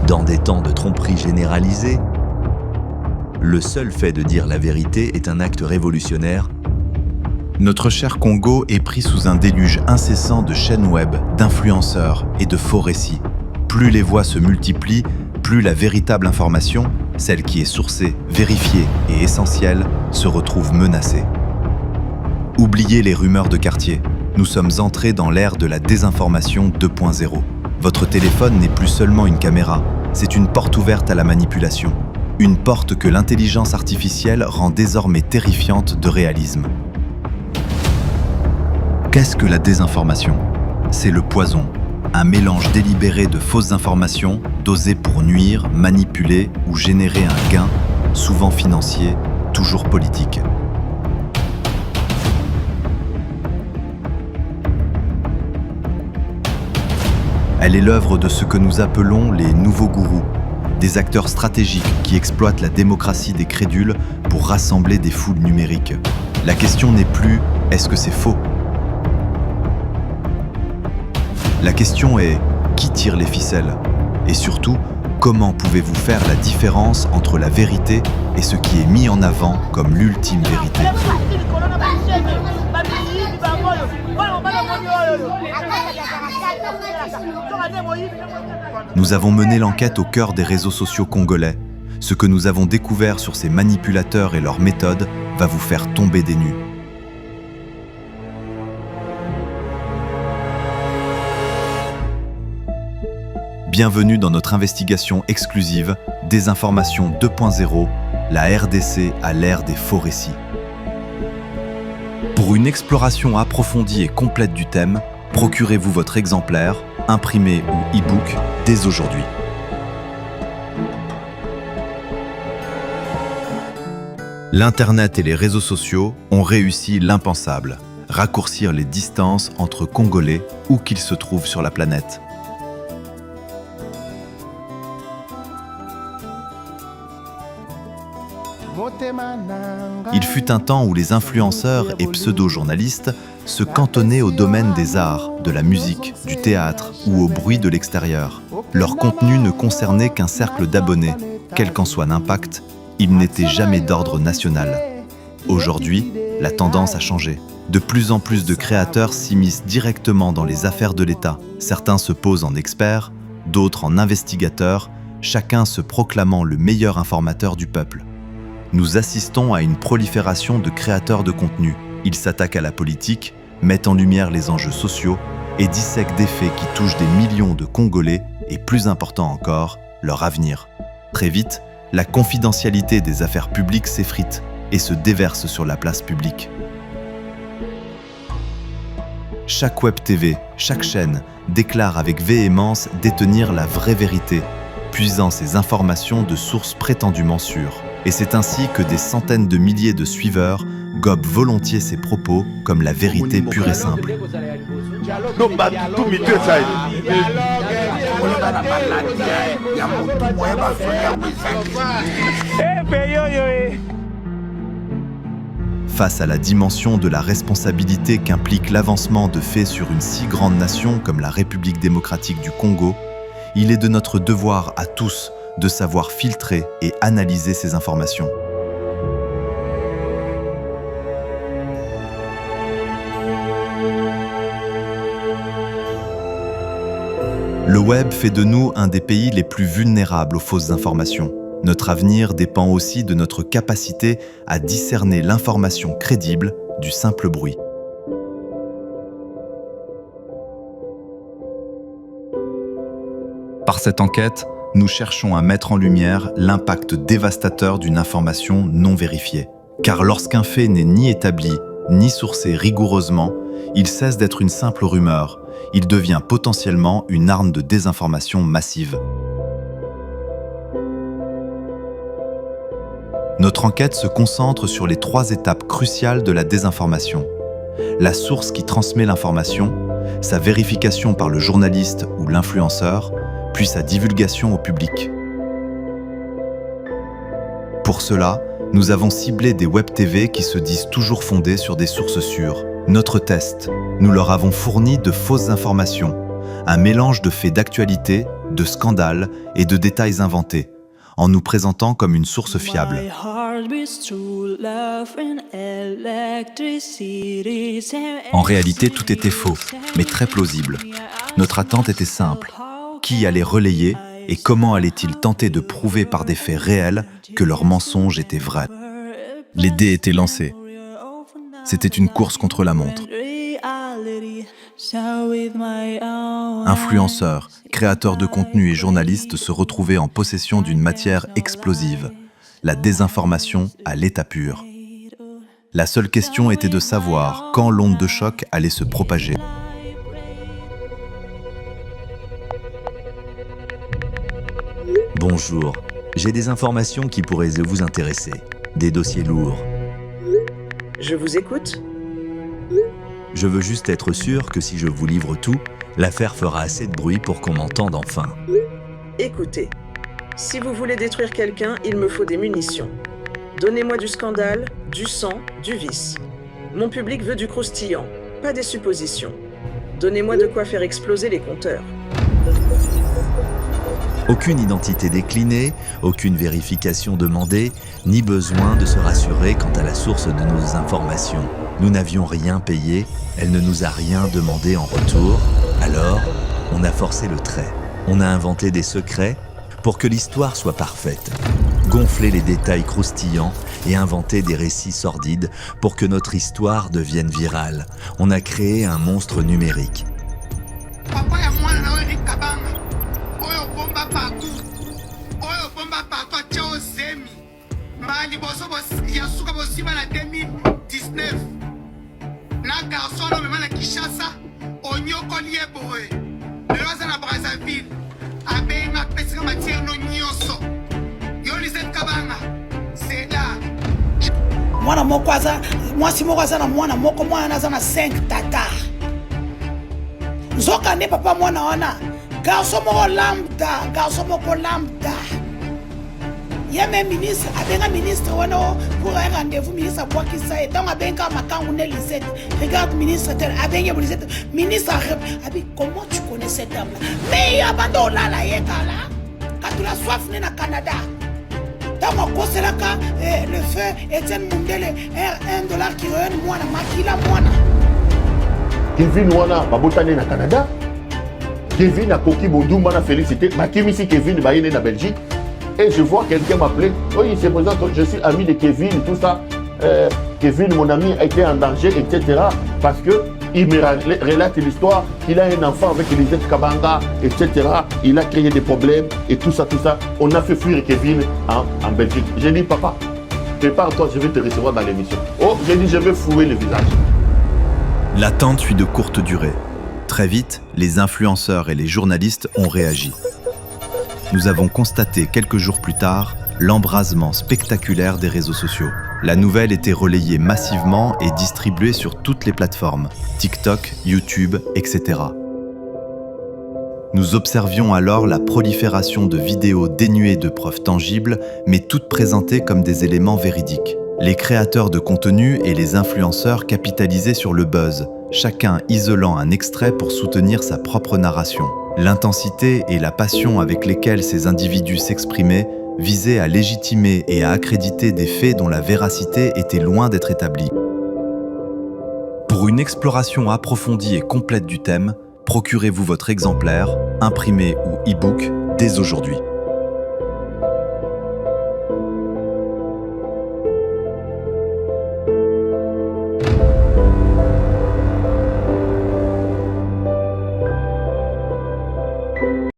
Dans des temps de tromperie généralisée, le seul fait de dire la vérité est un acte révolutionnaire. Notre cher Congo est pris sous un déluge incessant de chaînes web, d'influenceurs et de faux récits. Plus les voix se multiplient, plus la véritable information, celle qui est sourcée, vérifiée et essentielle, se retrouve menacée. Oubliez les rumeurs de quartier. Nous sommes entrés dans l'ère de la désinformation 2.0. Votre téléphone n'est plus seulement une caméra, c'est une porte ouverte à la manipulation. Une porte que l'intelligence artificielle rend désormais terrifiante de réalisme. Qu'est-ce que la désinformation? C'est le poison, un mélange délibéré de fausses informations, dosées pour nuire, manipuler ou générer un gain, souvent financier, toujours politique. Elle est l'œuvre de ce que nous appelons les nouveaux gourous, des acteurs stratégiques qui exploitent la démocratie des crédules pour rassembler des foules numériques. La question n'est plus « est-ce que c'est faux ?» La question est « qui tire les ficelles ?» Et surtout, comment pouvez-vous faire la différence entre la vérité et ce qui est mis en avant comme l'ultime vérité ? Nous avons mené l'enquête au cœur des réseaux sociaux congolais. Ce que nous avons découvert sur ces manipulateurs et leurs méthodes va vous faire tomber des nues. Bienvenue dans notre investigation exclusive Désinformation 2.0, la RDC à l'ère des faux récits. Pour une exploration approfondie et complète du thème, procurez-vous votre exemplaire, imprimé ou e-book, dès aujourd'hui. L'Internet et les réseaux sociaux ont réussi l'impensable, raccourcir les distances entre Congolais où qu'ils se trouvent sur la planète. Il fut un temps où les influenceurs et pseudo-journalistes se cantonnaient au domaine des arts, de la musique, du théâtre ou au bruit de l'extérieur. Leur contenu ne concernait qu'un cercle d'abonnés. Quel qu'en soit l'impact, il n'était jamais d'ordre national. Aujourd'hui, la tendance a changé. De plus en plus de créateurs s'immiscent directement dans les affaires de l'État. Certains se posent en experts, d'autres en investigateurs, chacun se proclamant le meilleur informateur du peuple. Nous assistons à une prolifération de créateurs de contenu. Ils s'attaquent à la politique, mettent en lumière les enjeux sociaux et dissèquent des faits qui touchent des millions de Congolais et, plus important encore, leur avenir. Très vite, la confidentialité des affaires publiques s'effrite et se déverse sur la place publique. Chaque web TV, chaque chaîne déclare avec véhémence détenir la vraie vérité, puisant ces informations de sources prétendument sûres. Et c'est ainsi que des centaines de milliers de suiveurs gobent volontiers ces propos comme la vérité pure et simple. Face à la dimension de la responsabilité qu'implique l'avancement de faits sur une si grande nation comme la République démocratique du Congo, il est de notre devoir à tous de savoir filtrer et analyser ces informations. Le web fait de nous un des pays les plus vulnérables aux fausses informations. Notre avenir dépend aussi de notre capacité à discerner l'information crédible du simple bruit. Par cette enquête, nous cherchons à mettre en lumière l'impact dévastateur d'une information non vérifiée. Car lorsqu'un fait n'est ni établi, ni sourcé rigoureusement, il cesse d'être une simple rumeur. Il devient potentiellement une arme de désinformation massive. Notre enquête se concentre sur les 3 étapes cruciales de la désinformation. La source qui transmet l'information, sa vérification par le journaliste ou l'influenceur, puis sa divulgation au public. Pour cela, nous avons ciblé des web TV qui se disent toujours fondées sur des sources sûres. Notre test, nous leur avons fourni de fausses informations, un mélange de faits d'actualité, de scandales et de détails inventés, en nous présentant comme une source fiable. En réalité, tout était faux, mais très plausible. Notre attente était simple. Qui allait relayer et comment allait-il tenter de prouver par des faits réels que leurs mensonges étaient vrais? Les dés étaient lancés. C'était une course contre la montre. Influenceurs, créateurs de contenu et journalistes se retrouvaient en possession d'une matière explosive, la désinformation à l'état pur. La seule question était de savoir quand l'onde de choc allait se propager. Bonjour, j'ai des informations qui pourraient vous intéresser. Des dossiers lourds. Je vous écoute. Je veux juste être sûr que si je vous livre tout, l'affaire fera assez de bruit pour qu'on m'entende enfin. Écoutez, si vous voulez détruire quelqu'un, il me faut des munitions. Donnez-moi du scandale, du sang, du vice. Mon public veut du croustillant, pas des suppositions. Donnez-moi de quoi faire exploser les compteurs. Aucune identité déclinée, aucune vérification demandée, ni besoin de se rassurer quant à la source de nos informations. Nous n'avions rien payé, elle ne nous a rien demandé en retour, alors on a forcé le trait. On a inventé des secrets pour que l'histoire soit parfaite, gonflé les détails croustillants et inventé des récits sordides pour que notre histoire devienne virale. On a créé un monstre numérique. Mwana moko aza mwasi moko aza na mwana moko mwana aza na 5 tata nzoka nde papa mwana wana garçon moko lambda yeme ministre abenga ministre wana pour un rendez-vous ministre abwakisa et donc abenga makangu ne Lisette regarde ministre tel abenga Lisette ministre abi comment tu connais cet homme là mais abando lala yekala katula soif ne na Canada. Le feu Etienne Mundele $1 qui revient moi makila mwana. Kevin wana babotane na Canada. Kevin a koki bondumba na félicité. Makimisi Kevin baïne na Belgique. Et je vois quelqu'un m'appeler. Oui, c'est présent, je suis ami de Kevin, tout ça. Kevin, mon ami, a été en danger, etc. Parce que il me relate l'histoire qu'il a un enfant avec Lisette Kabanga, etc. Il a créé des problèmes et tout ça. On a fait fuir Kevin en Belgique. J'ai dit, papa, prépare-toi, je vais te recevoir dans l'émission. Oh, j'ai dit, je vais fouiller le visage. L'attente fut de courte durée. Très vite, les influenceurs et les journalistes ont réagi. Nous avons constaté quelques jours plus tard l'embrasement spectaculaire des réseaux sociaux. La nouvelle était relayée massivement et distribuée sur toutes les plateformes, TikTok, YouTube, etc. Nous observions alors la prolifération de vidéos dénuées de preuves tangibles, mais toutes présentées comme des éléments véridiques. Les créateurs de contenu et les influenceurs capitalisaient sur le buzz, chacun isolant un extrait pour soutenir sa propre narration. L'intensité et la passion avec lesquelles ces individus s'exprimaient visaient à légitimer et à accréditer des faits dont la véracité était loin d'être établie. Pour une exploration approfondie et complète du thème, procurez-vous votre exemplaire, imprimé ou e-book, dès aujourd'hui.